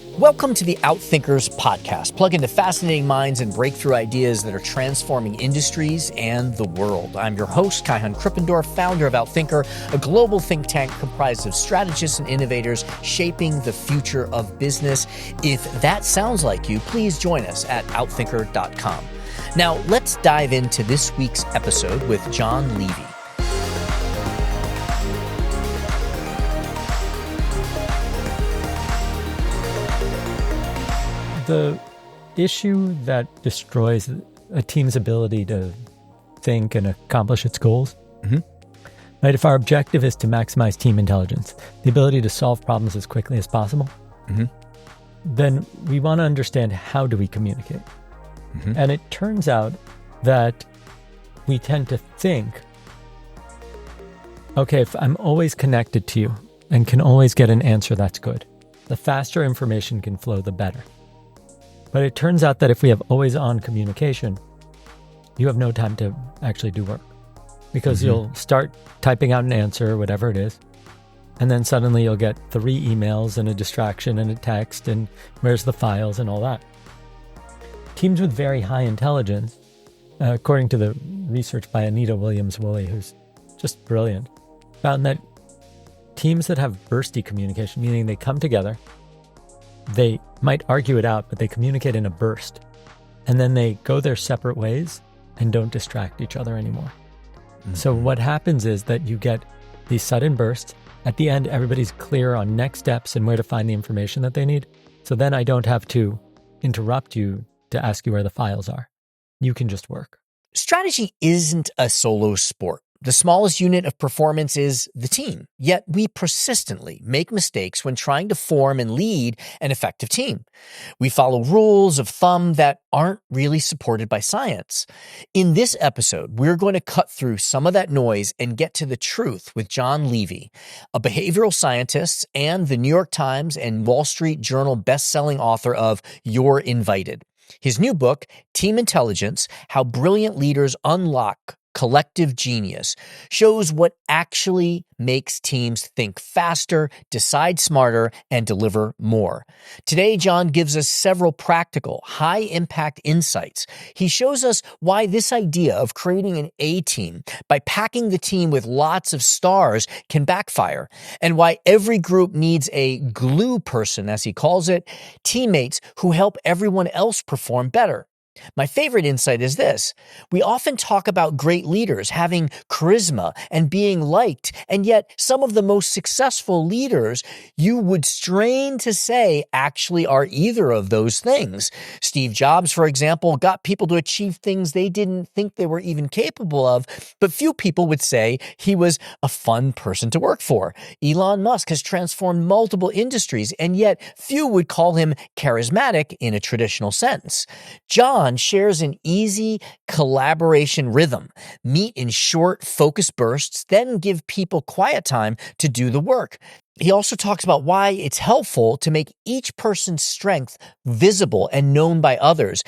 Welcome to the Outthinkers podcast. Plug into fascinating minds and breakthrough ideas that are transforming industries and the world. I'm your host, Kaihan Krippendorf, founder of Outthinker, a global think tank comprised of strategists and innovators shaping the future of business. If that sounds like you, please join us at outthinker.com. Now, let's dive into this week's episode with Jon Levy. The issue that destroys a team's ability to think and accomplish its goals, right? If our objective is to maximize team intelligence, the ability to solve problems as quickly as possible, then we want to understand how do we communicate. And it turns out that we tend to think, okay, if I'm always connected to you and can always get an answer that's good, the faster information can flow, the better. But it turns out that if we have always on communication, you have no time to actually do work because you'll start typing out an answer, whatever it is, and then suddenly you'll get 3 emails and a distraction and a text and where's the files and all that. Teams with very high intelligence, according to the research by Anita Williams-Woolley, who's just brilliant, found that teams that have bursty communication, meaning they come together, they might argue it out, but they communicate in a burst. And then they go their separate ways and don't distract each other anymore. So what happens is that you get these sudden bursts. At the end, everybody's clear on next steps and where to find the information that they need. So then I don't have to interrupt you to ask you where the files are. You can just work. Strategy isn't a solo sport. The smallest unit of performance is the team, yet we persistently make mistakes when trying to form and lead an effective team. We follow rules of thumb that aren't really supported by science. In this episode, we're going to cut through some of that noise and get to the truth with Jon Levy, a behavioral scientist and the New York Times and Wall Street Journal best-selling author of You're Invited. His new book, Team Intelligence: How Brilliant Leaders Unlock Collective Genius, shows what actually makes teams think faster, decide smarter, and deliver more. Today, Jon gives us several practical, high-impact insights. He shows us why this idea of creating an A-team by packing the team with lots of stars can backfire, and why every group needs a glue person, as he calls it, teammates who help everyone else perform better. My favorite insight is this. We often talk about great leaders having charisma and being liked, and yet some of the most successful leaders you would strain to say actually are either of those things. Steve Jobs, for example, got people to achieve things they didn't think they were even capable of, but few people would say he was a fun person to work for. Elon Musk has transformed multiple industries, and yet few would call him charismatic in a traditional sense. Jon shares an easy collaboration rhythm. Meet in short, focused bursts, then give people quiet time to do the work. He also talks about why it's helpful to make each person's strength visible and known by others,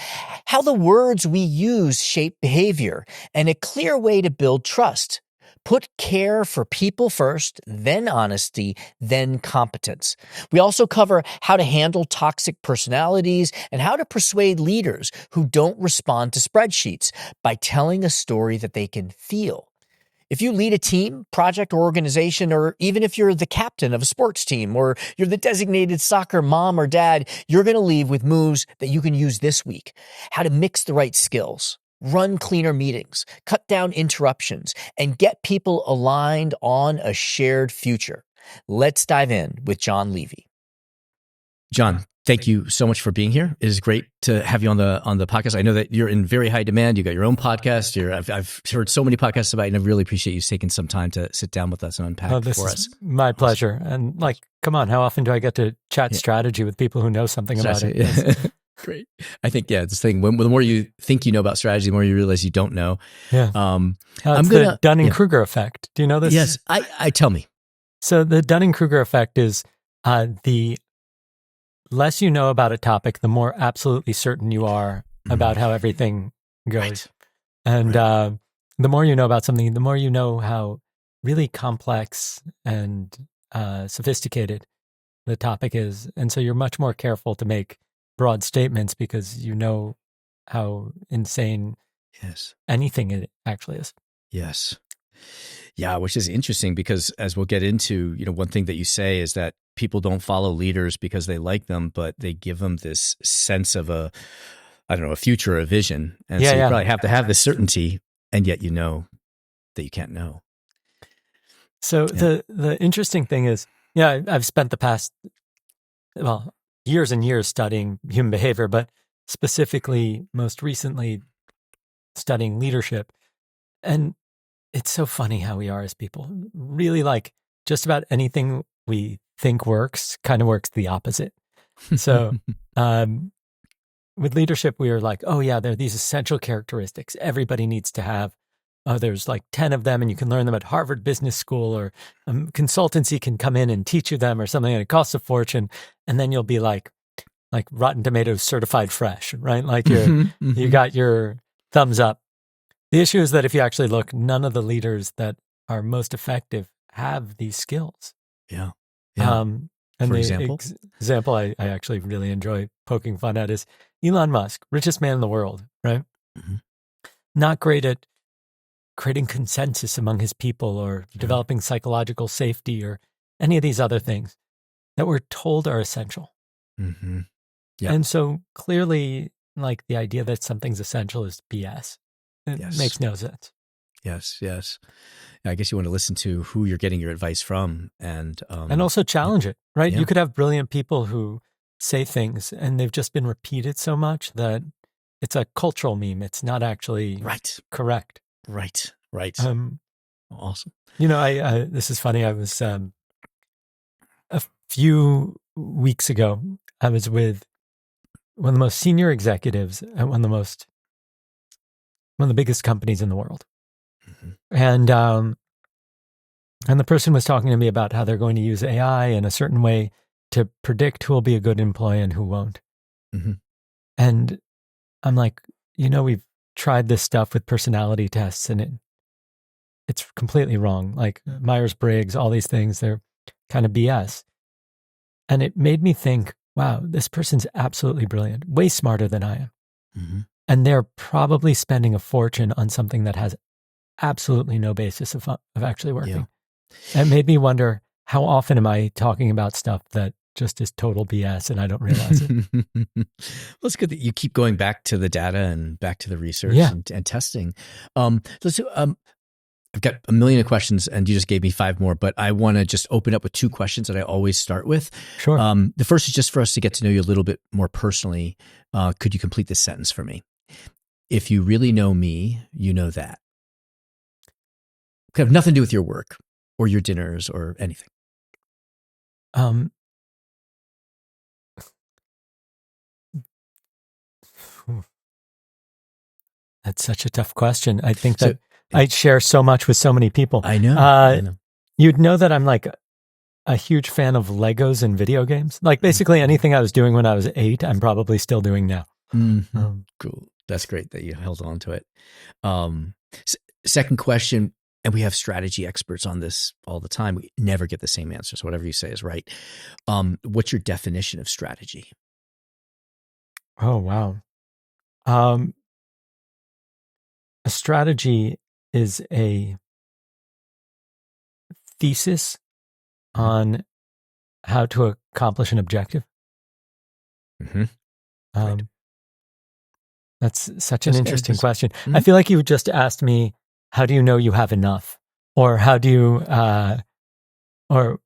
how the words we use shape behavior, and a clear way to build trust. Put care for people first, then honesty, then competence. We also cover how to handle toxic personalities and how to persuade leaders who don't respond to spreadsheets by telling a story that they can feel. If you lead a team, project, or organization, or even if you're the captain of a sports team or you're the designated soccer mom or dad, you're going to leave with moves that you can use this week. How to mix the right skills, run cleaner meetings, cut down interruptions, and get people aligned on a shared future. Let's dive in with Jon Levy. Jon, thank you so much for being here. It is great to have you on the podcast. I know that you're in very high demand. You got your own podcast. I've heard so many podcasts about you, and I really appreciate you taking some time to sit down with us and unpack for us. This is my pleasure. And come on, how often do I get to chat strategy with people who know something about it? Yeah. Great. I think, it's the thing. The more you think you know about strategy, the more you realize you don't know. Yeah. It's the Dunning-Kruger effect. Do you know this? Yes. I tell me. So the Dunning-Kruger effect is the less you know about a topic, the more absolutely certain you are about how everything goes. Right. And the more you know about something, the more you know how really complex and sophisticated the topic is. And so you're much more careful to make broad statements because you know how insane anything it actually is. Yes. Yeah, which is interesting because as we'll get into, one thing that you say is that people don't follow leaders because they like them, but they give them this sense of a future, a vision. And so you probably have to have this certainty, and yet you know that you can't know. So the interesting thing is, I've spent the past, years and years studying human behavior, but specifically, most recently, studying leadership. And it's so funny how we are as people. Really, like just about anything we think works kind of works the opposite. So with leadership, we are like, oh yeah, there are these essential characteristics everybody needs to have. There's like 10 of them and you can learn them at Harvard Business School, or consultancy can come in and teach you them or something, and it costs a fortune. And then you'll be like Rotten Tomatoes certified fresh, right? Like you got your thumbs up. The issue is that if you actually look, none of the leaders that are most effective have these skills. Yeah. And For the example? example I actually really enjoy poking fun at is Elon Musk, richest man in the world, right? Mm-hmm. Not great at creating consensus among his people or developing psychological safety or any of these other things that we're told are essential. Mm-hmm. Yeah. And so clearly, like the idea that something's essential is BS. It makes no sense. Yes. I guess you want to listen to who you're getting your advice from, and also challenge it, right? Yeah. You could have brilliant people who say things and they've just been repeated so much that it's a cultural meme. It's not actually correct. Right. Awesome. I this is funny. I was a few weeks ago, I was with one of the most senior executives at one of the biggest companies in the world. Mm-hmm. And the person was talking to me about how they're going to use AI in a certain way to predict who will be a good employee and who won't. Mm-hmm. And I'm like, we've tried this stuff with personality tests and it's completely wrong. Like Myers-Briggs, all these things, they're kind of BS. And it made me think, wow, this person's absolutely brilliant, way smarter than I am. Mm-hmm. And they're probably spending a fortune on something that has absolutely no basis of actually working. Yeah. It made me wonder, how often am I talking about stuff that just is total BS and I don't realize it? Well, it's good that you keep going back to the data and back to the research and testing. I've got a million of questions and you just gave me 5 more, but I want to just open up with 2 questions that I always start with. Sure. The first is just for us to get to know you a little bit more personally. Could you complete this sentence for me? If you really know me, you know that. Could have nothing to do with your work or your dinners or anything. That's such a tough question. I think that I share so much with so many people. I know. You'd know that I'm like a huge fan of Legos and video games. Like basically anything I was doing when I was 8, I'm probably still doing now. Mm-hmm. Cool. That's great that you held on to it. Second question, and we have strategy experts on this all the time. We never get the same answer. So whatever you say is right. What's your definition of strategy? Oh, wow. A strategy is a thesis on how to accomplish an objective. Mm-hmm. That's such an interesting question. Mm-hmm. I feel like you just asked me, how do you know you have enough? Or how do you, or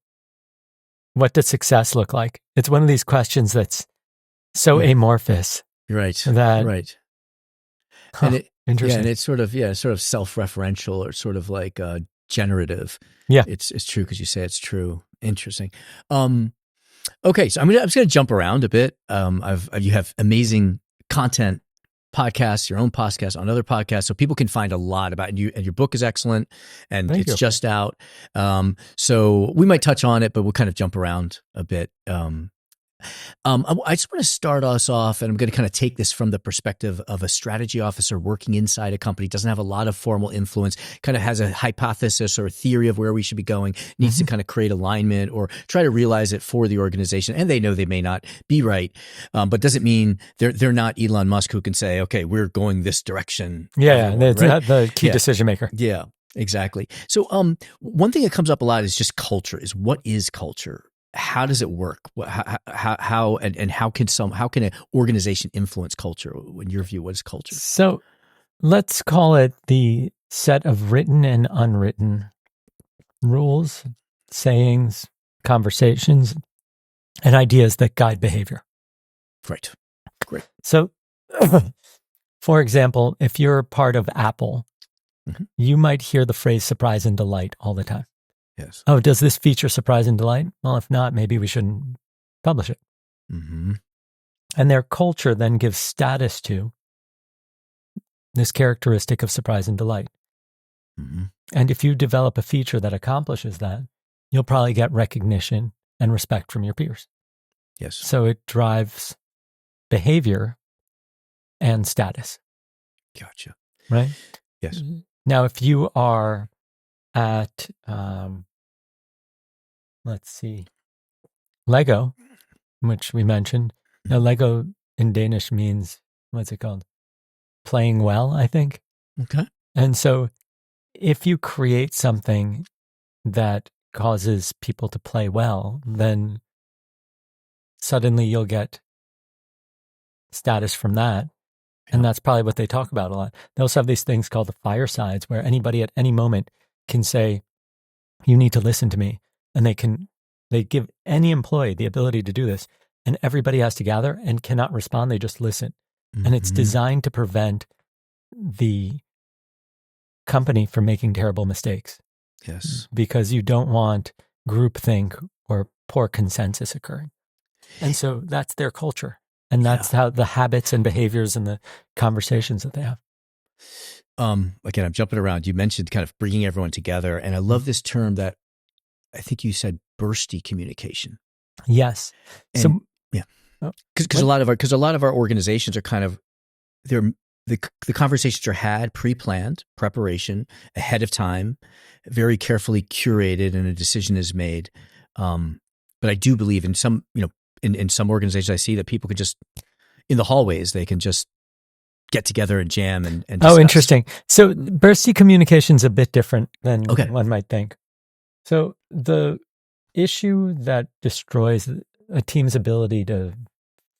what does success look like? It's one of these questions that's so amorphous. Right. Right. And it, interesting. And it's sort of self-referential or sort of like generative. Yeah. It's true because you say it's true. Interesting. Okay. So I'm just going to jump around a bit. You have amazing content, podcasts, your own podcast, on other podcasts, so people can find a lot about you. And your book is excellent, and it's just out. So we might touch on it, but we'll kind of jump around a bit. I just want to start us off, and I'm going to kind of take this from the perspective of a strategy officer working inside a company, doesn't have a lot of formal influence, kind of has a hypothesis or a theory of where we should be going, needs to kind of create alignment or try to realize it for the organization. And they know they may not be right, but doesn't mean they're not Elon Musk who can say, okay, we're going this direction. Yeah, everyone, that's right? the key decision maker. Yeah, exactly. So one thing that comes up a lot is just culture. Is what is culture? How does it work? How can an organization influence culture? In your view, what is culture? So let's call it the set of written and unwritten rules, sayings, conversations, and ideas that guide behavior. Right. Great. So, for example, if you're part of Apple, you might hear the phrase surprise and delight all the time. Yes. Oh, does this feature surprise and delight? Well, if not, maybe we shouldn't publish it. Mm-hmm. And their culture then gives status to this characteristic of surprise and delight. Mm-hmm. And if you develop a feature that accomplishes that, you'll probably get recognition and respect from your peers. Yes. So it drives behavior and status. Gotcha. Right? Yes. Now, if you are at, let's see, Lego, which we mentioned. Now, Lego in Danish means, what's it called? Playing well, I think. Okay. And so if you create something that causes people to play well, then suddenly you'll get status from that. And that's probably what they talk about a lot. They also have these things called the firesides, where anybody at any moment can say, you need to listen to me. And they give any employee the ability to do this. And everybody has to gather and cannot respond. They just listen. Mm-hmm. And it's designed to prevent the company from making terrible mistakes. Yes. Because you don't want groupthink or poor consensus occurring. And so that's their culture. And that's how the habits and behaviors and the conversations that they have. Again, I'm jumping around. You mentioned kind of bringing everyone together. And I love this term that I think you said bursty communication. Yes. And, so yeah, because a lot of our organizations are kind of, the conversations are had pre-planned, preparation ahead of time, very carefully curated, and a decision is made. But I do believe in some, in some organizations I see that people can just, in the hallways, they can just get together and jam and discuss. Oh, interesting. So bursty communication is a bit different than one might think. So the issue that destroys a team's ability to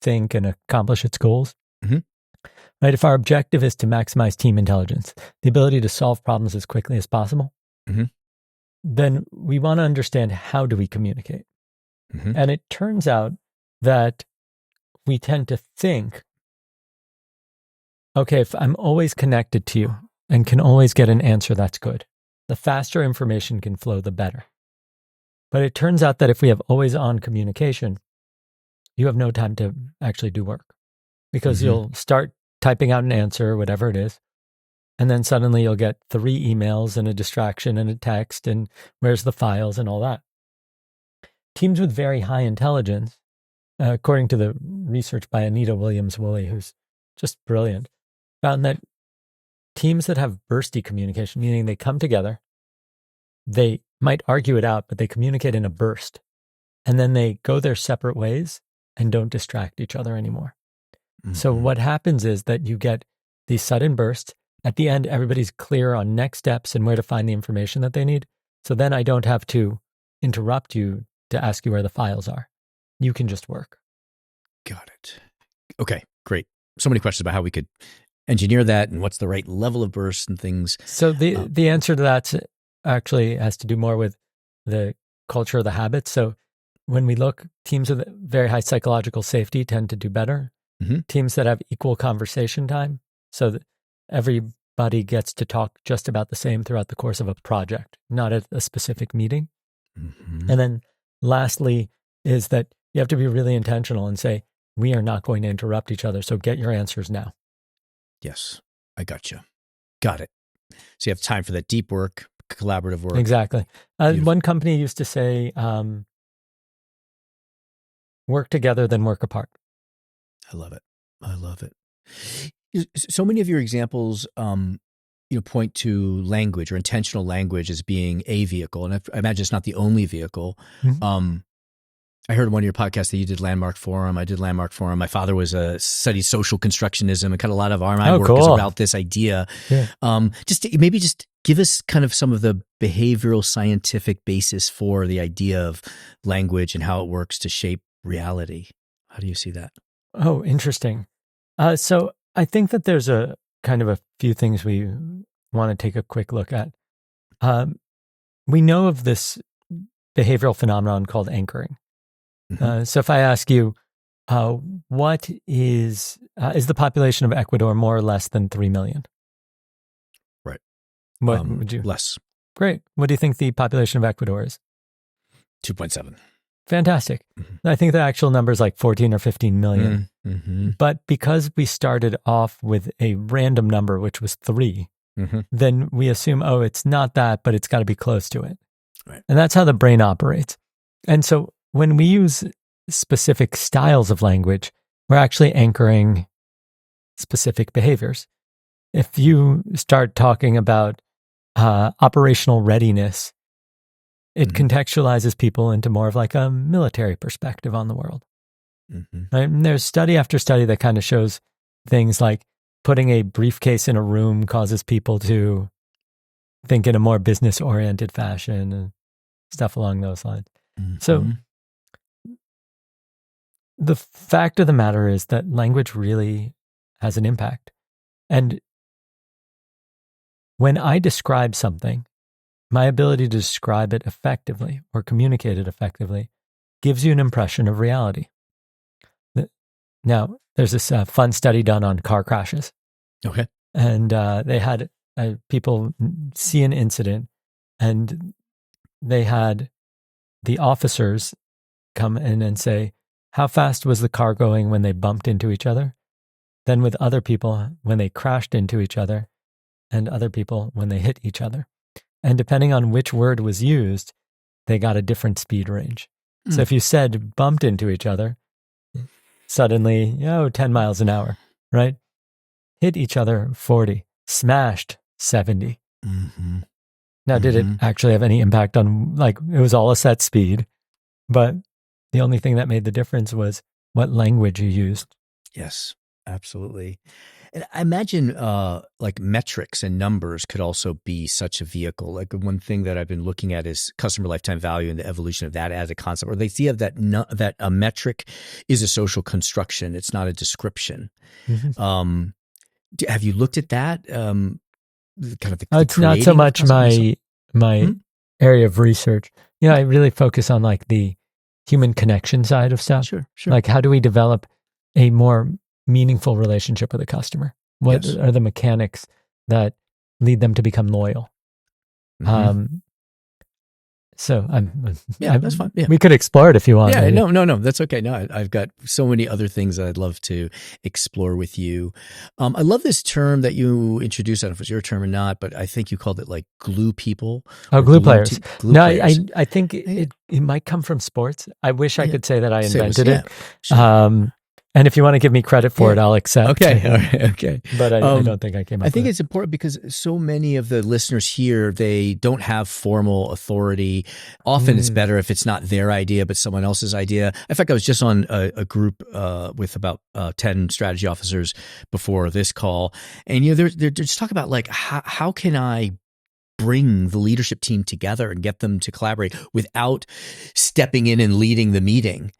think and accomplish its goals, right? If our objective is to maximize team intelligence, the ability to solve problems as quickly as possible, then we want to understand, how do we communicate? And it turns out that we tend to think, okay, if I'm always connected to you and can always get an answer, that's good. The faster information can flow, the better. But it turns out that if we have always on communication, you have no time to actually do work, because you'll start typing out an answer, whatever it is, and then suddenly you'll get 3 emails and a distraction and a text and where's the files and all that. Teams with very high intelligence, according to the research by Anita Williams-Woolley, who's just brilliant, found that teams that have bursty communication, meaning they come together, they might argue it out, but they communicate in a burst, and then they go their separate ways and don't distract each other anymore. So what happens is that you get these sudden bursts. At the end, everybody's clear on next steps and where to find the information that they need. So then I don't have to interrupt you to ask you where the files are. You can just work. Got it. Okay, great. So many questions about how we could engineer that and what's the right level of bursts and things. So the answer to that actually has to do more with the culture of the habits. So when we look, teams with very high psychological safety tend to do better. Teams that have equal conversation time, so that everybody gets to talk just about the same throughout the course of a project, not at a specific meeting. And then lastly is that you have to be really intentional and say, we are not going to interrupt each other, so get your answers now. Yes, I got you. Got it. So you have time for that deep work, collaborative work. Exactly. One company used to say, work together than work apart. I love it. I love it. So many of your examples, point to language or intentional language as being a vehicle. And I imagine it's not the only vehicle. Mm-hmm. I heard on one of your podcasts that you did Landmark Forum. I did Landmark Forum. My father was studied social constructionism, and kind of a lot of my work is about this idea. Yeah. Just give us kind of some of the behavioral scientific basis for the idea of language and how it works to shape reality. How do you see that? Oh, interesting. So I think that there's a kind of a few things we want to take a quick look at. We know of this behavioral phenomenon called anchoring. Mm-hmm. So if I ask you, what is the population of Ecuador more or less than 3 million? Right. What would you? Less. Great. What do you think the population of Ecuador is? 2.7. Fantastic. Mm-hmm. I think the actual number is like 14 or 15 million. Mm-hmm. But because we started off with a random number, which was 3, mm-hmm. then we assume, it's not that, but it's got to be close to it. Right. And that's how the brain operates. And so when we use specific styles of language, we're actually anchoring specific behaviors. If you start talking about operational readiness, it mm-hmm. contextualizes people into more of like a military perspective on the world. Mm-hmm. Right? And there's study after study that kind of shows things like putting a briefcase in a room causes people to think in a more business-oriented fashion and stuff along those lines. Mm-hmm. So the fact of the matter is that language really has an impact. And when I describe something, my ability to describe it effectively or communicate it effectively gives you an impression of reality. Now, there's this fun study done on car crashes. Okay. And they had people see an incident, and they had the officers come in and say, how fast was the car going when they bumped into each other? Then with other people, when they crashed into each other, and other people when they hit each other. And depending on which word was used, they got a different speed range. So if you said bumped into each other, suddenly, 10 miles an hour, right? Hit each other 40, smashed 70. Mm-hmm. Now, did it actually have any impact on, it was all a set speed, but the only thing that made the difference was what language you used. Yes, absolutely. And I imagine metrics and numbers could also be such a vehicle. Like one thing that I've been looking at is customer lifetime value and the evolution of that as a concept, or the idea of that a metric is a social construction. It's not a description. Mm-hmm. Have you looked at that? Kind of it's not so much my area of research. I really focus on the human connection side of stuff. Sure. How do we develop a more meaningful relationship with a customer? What are the mechanics that lead them to become loyal? Mm-hmm. That's fine. Yeah. We could explore it if you want. Yeah, no, that's okay. No, I've got so many other things that I'd love to explore with you. I love this term that you introduced. I don't know if it's your term or not, but I think you called it glue people. Oh, glue players. Players. I think it might come from sports. I wish I could say that I invented it. Sure. And if you want to give me credit for it, I'll accept. Okay. All right. Okay. But I don't think I came up with it. I think it's important because so many of the listeners here, they don't have formal authority. Often it's better if it's not their idea, but someone else's idea. In fact, I was just on a group with about 10 strategy officers before this call. And, they're just talking about how can I bring the leadership team together and get them to collaborate without stepping in and leading the meeting.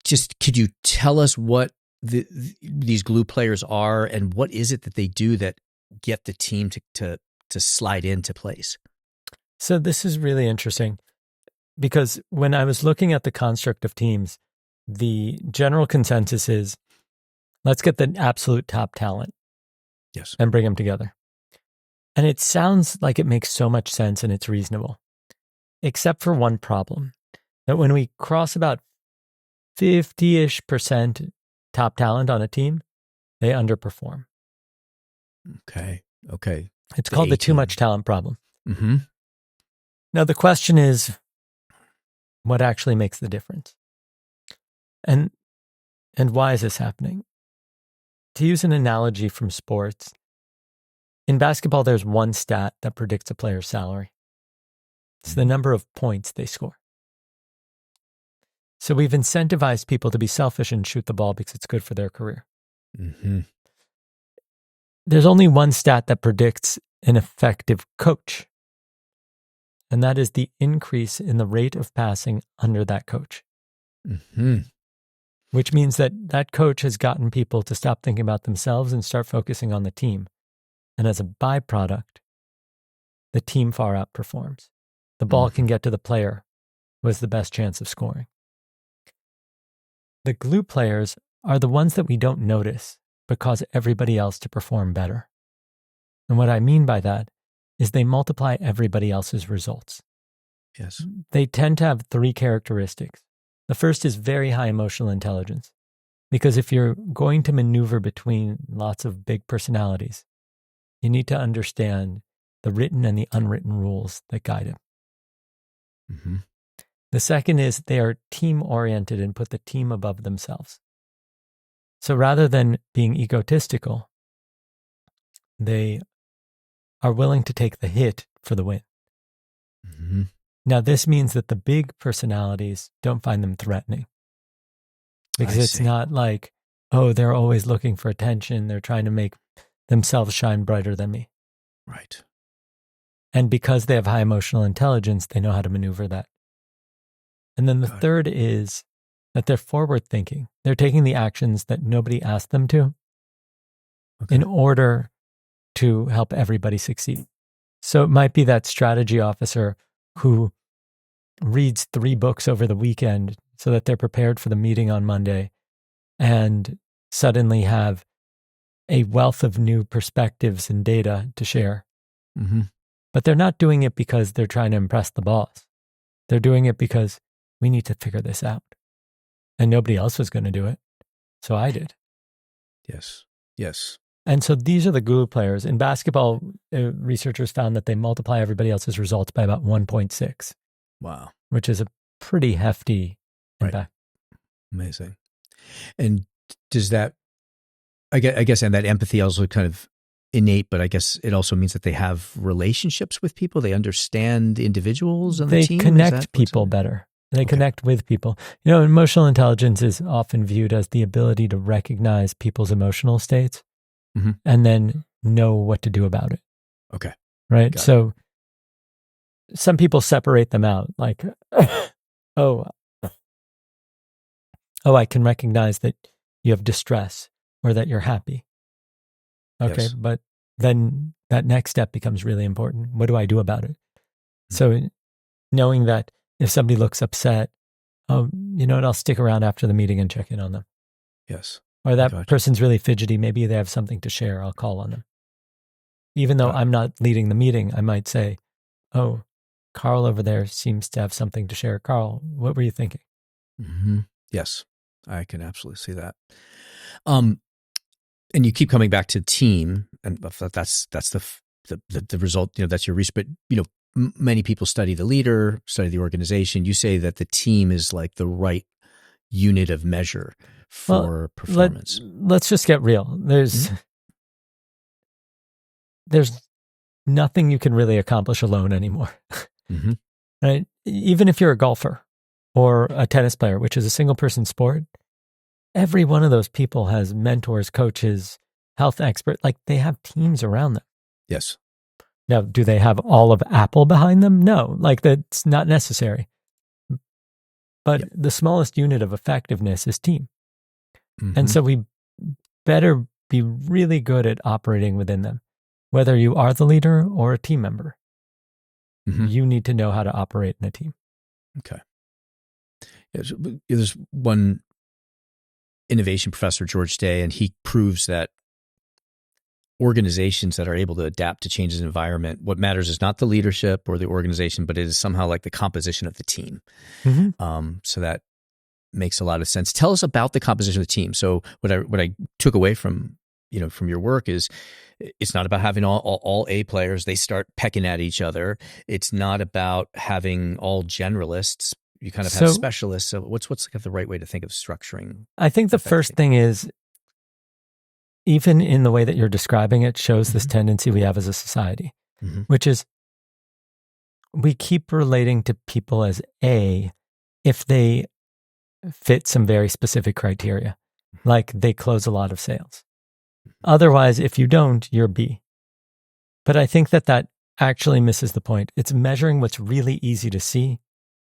Just could you tell us what these glue players are, and what is it that they do that get the team to slide into place? So this is really interesting because when I was looking at the construct of teams, the general consensus is let's get the absolute top talent. Yes. And bring them together. And it sounds like it makes so much sense and it's reasonable, except for one problem, that when we cross about 50-ish% top talent on a team, they underperform. Okay. It's called the too much talent problem. Mm-hmm. Now, the question is, what actually makes the difference? And why is this happening? To use an analogy from sports, in basketball, there's one stat that predicts a player's salary. It's the number of points they score. So we've incentivized people to be selfish and shoot the ball because it's good for their career. Mm-hmm. There's only one stat that predicts an effective coach, and that is the increase in the rate of passing under that coach. Mm-hmm. Which means that that coach has gotten people to stop thinking about themselves and start focusing on the team. And as a byproduct, the team far outperforms. The ball can get to the player who has the best chance of scoring. The glue players are the ones that we don't notice, but cause everybody else to perform better. And what I mean by that is they multiply everybody else's results. Yes. They tend to have three characteristics. The first is very high emotional intelligence, because if you're going to maneuver between lots of big personalities, you need to understand the written and the unwritten rules that guide it. Mm-hmm. The second is they are team-oriented and put the team above themselves. So rather than being egotistical, they are willing to take the hit for the win. Mm-hmm. Now, this means that the big personalities don't find them threatening. Because it's not like, oh, they're always looking for attention. They're trying to make themselves shine brighter than me. Right. And because they have high emotional intelligence, they know how to maneuver that. And then the third is that they're forward thinking. They're taking the actions that nobody asked them to in order to help everybody succeed. So it might be that strategy officer who reads 3 books over the weekend so that they're prepared for the meeting on Monday and suddenly have a wealth of new perspectives and data to share. Mm-hmm. But they're not doing it because they're trying to impress the boss. They're doing it because we need to figure this out. And nobody else was going to do it. So I did. Yes. Yes. And so these are the glue players. In basketball, researchers found that they multiply everybody else's results by about 1.6. Wow. Which is a pretty hefty impact. Amazing. And does that, I guess, and that empathy also kind of innate, but I guess it also means that they have relationships with people. They understand individuals on the team. They connect people better. They connect with people. You know, emotional intelligence is often viewed as the ability to recognize people's emotional states and then know what to do about it. Okay. Right? So some people separate them out like, oh, I can recognize that you have distress or that you're happy. Okay, yes. But then that next step becomes really important. What do I do about it? So knowing that if somebody looks upset, oh, you know what, I'll stick around after the meeting and check in on them. Yes. Or that person's really fidgety, maybe they have something to share, I'll call on them. Even though I'm not leading the meeting, I might say, oh, Carl over there seems to have something to share. Carl, what were you thinking? Mm-hmm. Yes, I can absolutely see that. And you keep coming back to team, and that's the result. You know, that's your research. But you know, many people study the leader, study the organization. You say that the team is like the right unit of measure for performance. Let's just get real. There's nothing you can really accomplish alone anymore. Right? Even if you're a golfer or a tennis player, which is a single person sport, every one of those people has mentors, coaches, health experts. Like they have teams around them. Yes. Now, do they have all of Apple behind them? No, like that's not necessary. But the smallest unit of effectiveness is team. And so we better be really good at operating within them. Whether you are the leader or a team member, you need to know how to operate in a team. Okay. There's one innovation professor, George Day, and he proves that organizations that are able to adapt to changes in environment, what matters is not the leadership or the organization, but it is somehow like the composition of the team. So that makes a lot of sense. Tell us about the composition of the team. So what I took away from your work is it's not about having all A players. They start pecking at each other. It's not about having all generalists. you kind of have So specialists. So what's like the right way to think of structuring? I think the first thing is, even in the way that you're describing it, shows this tendency we have as a society, which is we keep relating to people as A if they fit some very specific criteria, like they close a lot of sales. Otherwise, if you don't, you're B. But I think that actually misses the point. It's measuring what's really easy to see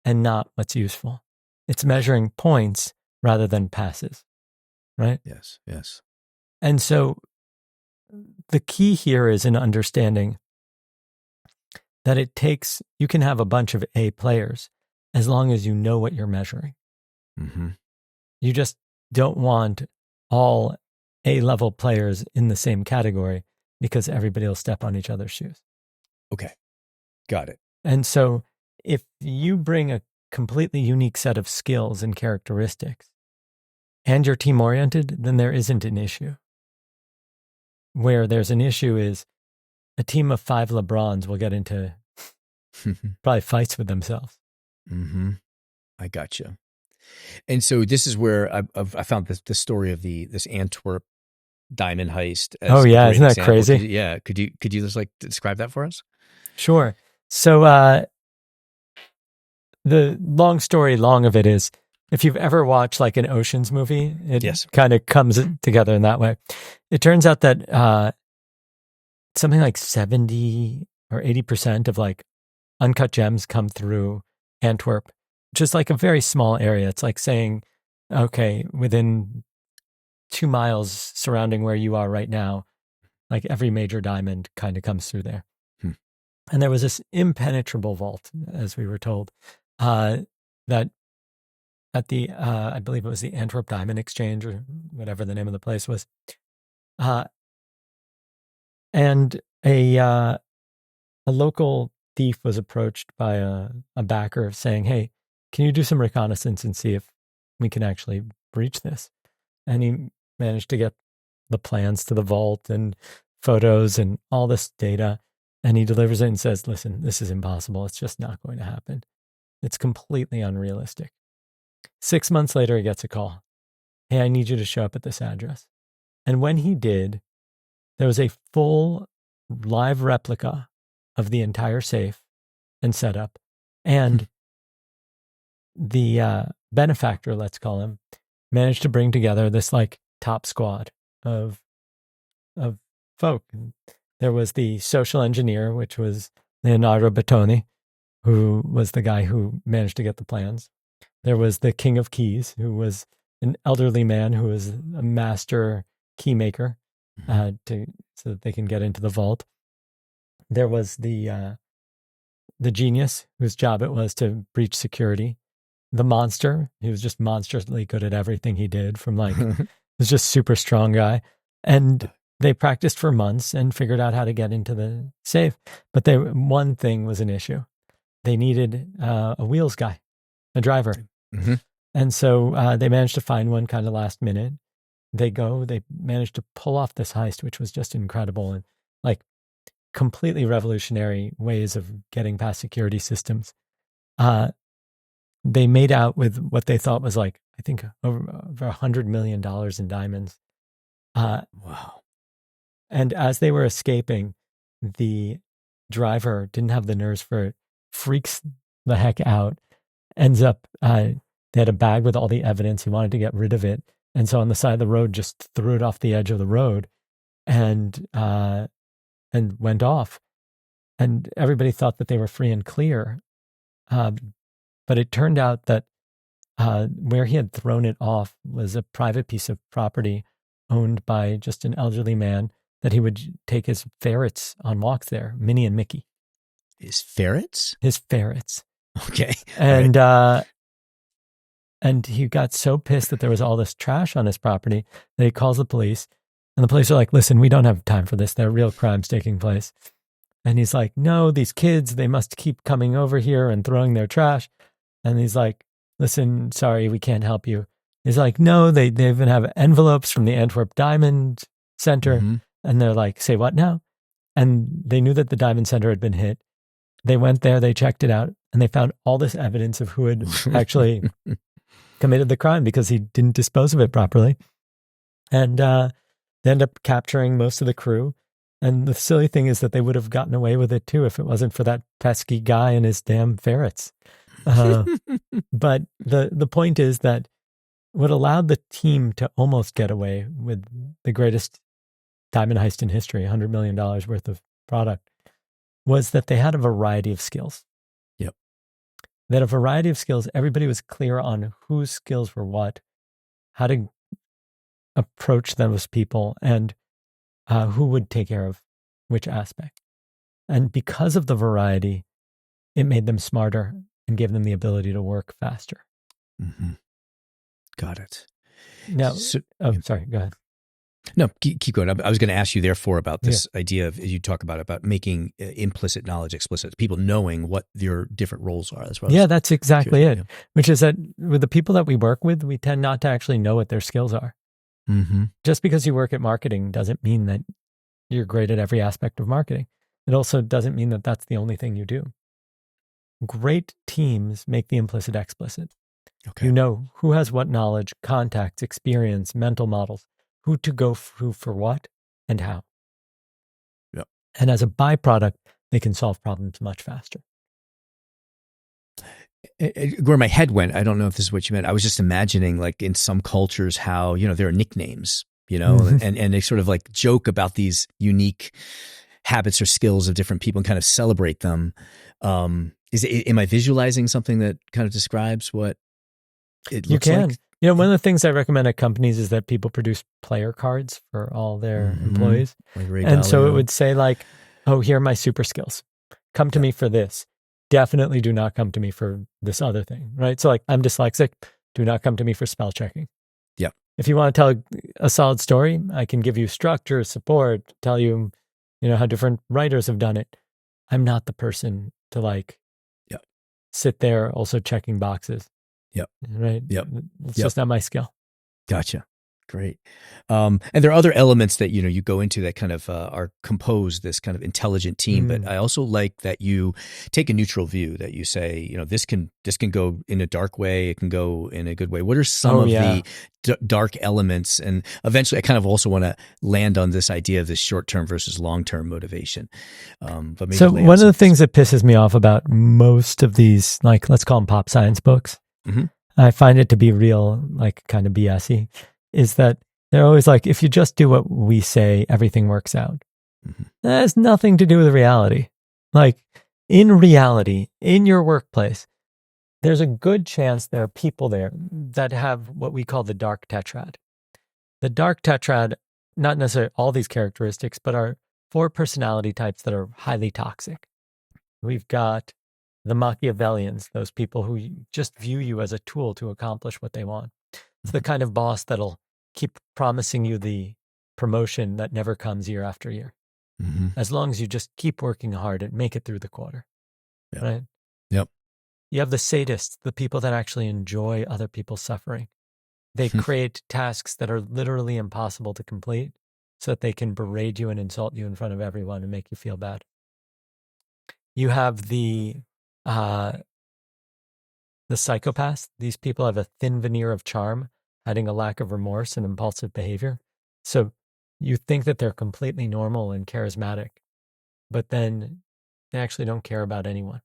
and not what's useful. It's measuring points rather than passes, right? Yes, yes. And so the key here is in understanding that you can have a bunch of A players as long as you know what you're measuring. You just don't want all A-level players in the same category because everybody will step on each other's shoes. Okay, got it. And so if you bring a completely unique set of skills and characteristics and you're team-oriented, then there isn't an issue. Where there's an issue is a team of 5 LeBrons will get into probably fights with themselves. I gotcha. And so this is where I found this story of this Antwerp diamond heist. As oh yeah, isn't that example. crazy? Could you just like describe that for us? Sure. So the long story long of it is, if you've ever watched like an Ocean's movie, it kind of comes together in that way. It turns out that something like 70 or 80% of like uncut gems come through Antwerp, which is like a very small area. It's like saying, okay, within 2 miles surrounding where you are right now, like every major diamond kind of comes through there. And there was this impenetrable vault, as we were told, that at the, I believe it was the Antwerp Diamond Exchange or whatever the name of the place was. And a local thief was approached by a backer saying, hey, can you do some reconnaissance and see if we can actually breach this? And he managed to get the plans to the vault and photos and all this data. And he delivers it and says, listen, this is impossible. It's just not going to happen. It's completely unrealistic. 6 months later, he gets a call. Hey, I need you to show up at this address. And when he did, there was a full live replica of the entire safe and setup. And the benefactor, let's call him, managed to bring together this like top squad of folk. There was the social engineer, which was Leonardo Bertoni, who was the guy who managed to get the plans. There was the king of keys, who was an elderly man who was a master key maker, so that they can get into the vault. There was the genius, whose job it was to breach security. The monster, he was just monstrously good at everything he did, from like, was just super strong guy. And they practiced for months and figured out how to get into the safe. But one thing was an issue. They needed a wheels guy, a driver. And so they managed to find one kind of last minute. They managed to pull off this heist, which was just incredible and like completely revolutionary ways of getting past security systems. They made out with what they thought was like, I think over $100 million in diamonds. Wow. And as they were escaping, the driver didn't have the nerves for it, freaks the heck out, ends up, they had a bag with all the evidence. He wanted to get rid of it. And so on the side of the road, just threw it off the edge of the road and went off. And everybody thought that they were free and clear. But it turned out that where he had thrown it off was a private piece of property owned by just an elderly man that he would take his ferrets on walks there, Minnie and Mickey. His ferrets? His ferrets. Okay. And and he got so pissed that there was all this trash on his property that he calls the police. And the police are like, listen, we don't have time for this. There are real crimes taking place. And he's like, no, these kids, they must keep coming over here and throwing their trash. And he's like, listen, sorry, we can't help you. He's like, no, they even have envelopes from the Antwerp Diamond Center. And they're like, say what now? And they knew that the Diamond Center had been hit. They went there, they checked it out, and they found all this evidence of who had actually committed the crime because he didn't dispose of it properly. And they end up capturing most of the crew. And the silly thing is that they would have gotten away with it too if it wasn't for that pesky guy and his damn ferrets. But the point is that what allowed the team to almost get away with the greatest diamond heist in history, $100 million worth of product, was that they had a variety of skills. Yep. They had a variety of skills. Everybody was clear on whose skills were what, how to approach those people, and who would take care of which aspect. And because of the variety, it made them smarter and gave them the ability to work faster. Mm-hmm. Got it. Now, sorry, go ahead. No, keep going. I was going to ask you, therefore, about this idea of, as you talk about making implicit knowledge explicit, people knowing what your different roles are. That's exactly it. Yeah. Which is that with the people that we work with, we tend not to actually know what their skills are. Mm-hmm. Just because you work at marketing doesn't mean that you're great at every aspect of marketing. It also doesn't mean that that's the only thing you do. Great teams make the implicit explicit. Okay. You know who has what knowledge, contacts, experience, mental models, who to go through for what and how. Yep. And as a byproduct, they can solve problems much faster. Where my head went, I don't know if this is what you meant. I was just imagining, like, in some cultures, how, there are nicknames, and they sort of like joke about these unique habits or skills of different people and kind of celebrate them. Am I visualizing something that kind of describes what it looks like? One of the things I recommend at companies is that people produce player cards for all their employees. And so it would say like, oh, here are my super skills. Come to me for this. Definitely do not come to me for this other thing, right? So like, I'm dyslexic. Do not come to me for spell checking. Yeah. If you want to tell a solid story, I can give you structure, support, tell you, how different writers have done it. I'm not the person to like sit there also checking boxes. Yep. Right. Yep. It's just not my skill. Gotcha. Great. And there are other elements that, you go into that kind of are compose this kind of intelligent team. But I also like that you take a neutral view, that you say, this can go in a dark way. It can go in a good way. What are some of the dark elements? And eventually I kind of also want to land on this idea of this short-term versus long-term motivation. But maybe so one of the things that pisses me off about most of these, like, let's call them pop science books, I find it to be real, like kind of BS-y, is that they're always like, if you just do what we say, everything works out. That has nothing to do with reality. Like, in reality, in your workplace, there's a good chance there are people there that have what we call the dark tetrad. The dark tetrad, not necessarily all these characteristics, but are 4 personality types that are highly toxic. We've got the Machiavellians, those people who just view you as a tool to accomplish what they want. It's the kind of boss that'll keep promising you the promotion that never comes year after year. As long as you just keep working hard and make it through the quarter. Yep. Right? Yep. You have the sadists, the people that actually enjoy other people's suffering. They create tasks that are literally impossible to complete so that they can berate you and insult you in front of everyone and make you feel bad. You have the psychopaths. These people have a thin veneer of charm, hiding a lack of remorse and impulsive behavior. So you think that they're completely normal and charismatic, but then they actually don't care about anyone.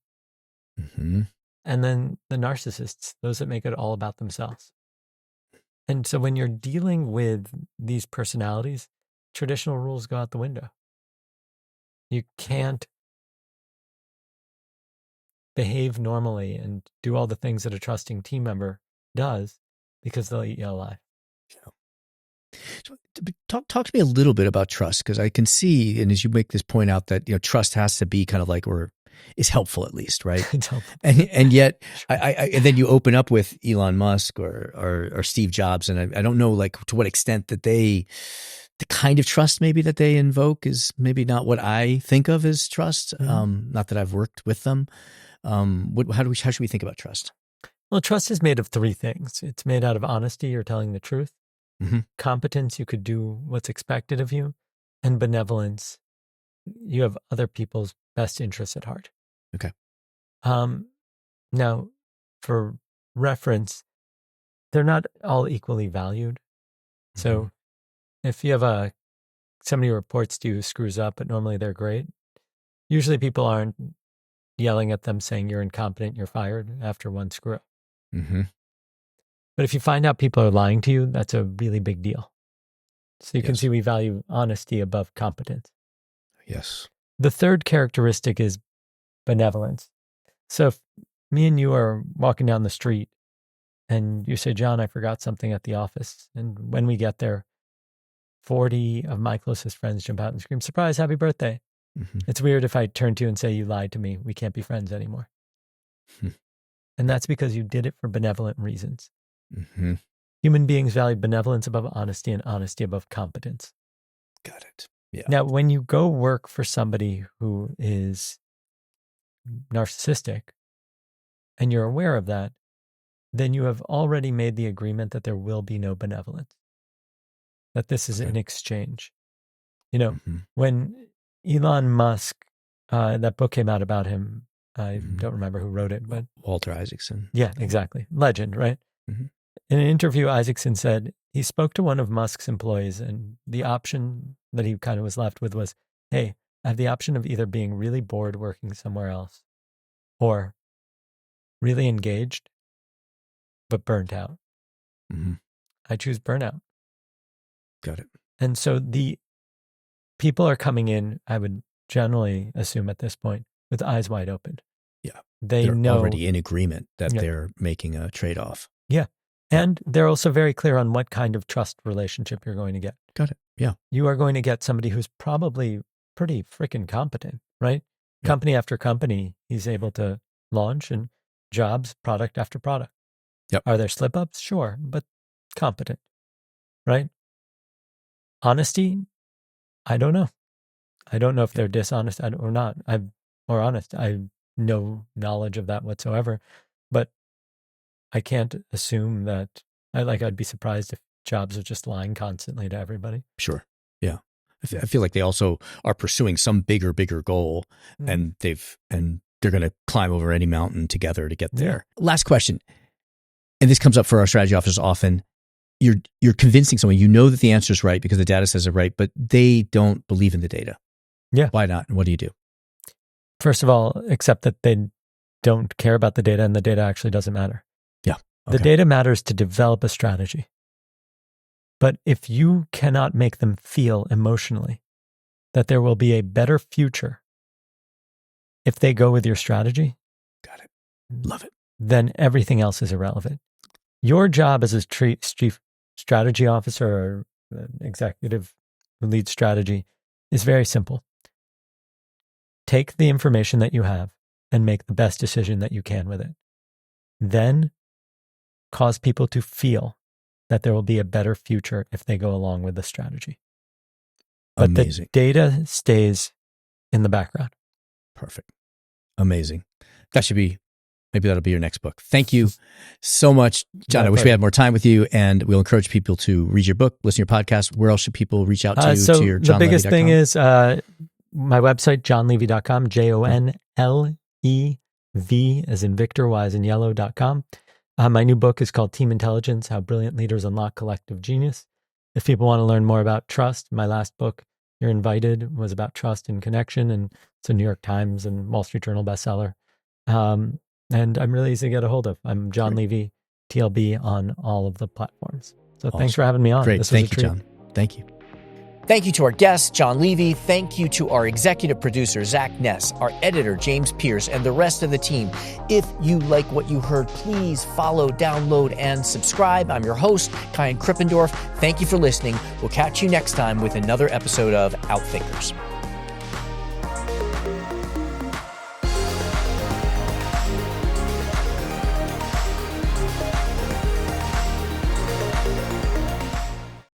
And then the narcissists, those that make it all about themselves. And so when you're dealing with these personalities, traditional rules go out the window. You can't behave normally and do all the things that a trusting team member does because they'll eat you alive. So talk to me a little bit about trust, because I can see, and as you make this point out, that trust has to be kind of like, or is helpful at least, right? It's helpful. And yet, and then you open up with Elon Musk or Steve Jobs, and I don't know, like, to what extent that the kind of trust maybe that they invoke is maybe not what I think of as trust. Not that I've worked with them. How should we think about trust? Well, trust is made of 3 things. It's made out of honesty, you're telling the truth. Competence, you could do what's expected of you. And benevolence, you have other people's best interests at heart. Okay. Now, for reference, they're not all equally valued. So if you have somebody who reports to you who screws up, but normally they're great, usually people aren't yelling at them saying you're incompetent, you're fired after one screw up. But if you find out people are lying to you, that's a really big deal. So you can see we value honesty above competence. Yes. The third characteristic is benevolence. So if me and you are walking down the street and you say, John, I forgot something at the office. And when we get there, 40 of my closest friends jump out and scream, surprise, happy birthday. It's weird if I turn to you and say, you lied to me. We can't be friends anymore. And that's because you did it for benevolent reasons. Human beings value benevolence above honesty and honesty above competence. Got it. Yeah. Now, when you go work for somebody who is narcissistic and you're aware of that, then you have already made the agreement that there will be no benevolence, that this is an exchange. You know, when Elon Musk, that book came out about him, I don't remember who wrote it, but Walter Isaacson. Yeah, exactly. Legend, right? In an interview, Isaacson said he spoke to one of Musk's employees, and the option that he kind of was left with was, hey, I have the option of either being really bored working somewhere else or really engaged, but burnt out. I choose burnout. Got it. And so the people are coming in, I would generally assume at this point, with eyes wide open. Yeah. They're know already in agreement that they're making a trade-off. Yeah. And they're also very clear on what kind of trust relationship you're going to get. Got it. Yeah. You are going to get somebody who's probably pretty freaking competent, right? Yeah. Company after company, he's able to launch, and jobs, product after product. Yep. Are there slip-ups? Sure, but competent, right? Honesty? I don't know. I don't know if they're dishonest or not. Or honest. I have no knowledge of that whatsoever. But I can't assume that, I'd be surprised if Jobs was just lying constantly to everybody. Sure. Yeah. I feel like they also are pursuing some bigger goal, and they're going to climb over any mountain together to get there. Yeah. Last question. And this comes up for our strategy officers often. You're convincing someone, you know that the answer is right because the data says it right, but they don't believe in the data. Yeah. Why not? And what do you do? First of all, accept that they don't care about the data, and the data actually doesn't matter. Yeah. Okay. The data matters to develop a strategy. But if you cannot make them feel emotionally that there will be a better future if they go with your strategy, got it. Love it. Then everything else is irrelevant. Your job as a chief strategy officer or executive who leads strategy is very simple. Take the information that you have and make the best decision that you can with it. Then cause people to feel that there will be a better future if they go along with the strategy. But Amazing. The data stays in the background. Perfect. Amazing. Maybe that'll be your next book. Thank you so much, John. I wish we had more time with you, and we'll encourage people to read your book, listen to your podcast. Where else should people reach out to you? So to your the biggest JohnLevy.com? thing is my website, JohnLevy.com, JONLEV as in Victor, Y as in yellow.com. My new book is called Team Intelligence, How Brilliant Leaders Unlock Collective Genius. If people want to learn more about trust, my last book, You're Invited, was about trust and connection, and it's a New York Times and Wall Street Journal bestseller. And I'm really easy to get a hold of. I'm John Levy, TLB, on all of the platforms. So Thanks for having me on. Great. Thank you, John. Thank you. Thank you to our guest, Jon Levy. Thank you to our executive producer, Zach Ness, our editor, James Pierce, and the rest of the team. If you like what you heard, please follow, download, and subscribe. I'm your host, Kyan Krippendorf. Thank you for listening. We'll catch you next time with another episode of Outthinkers.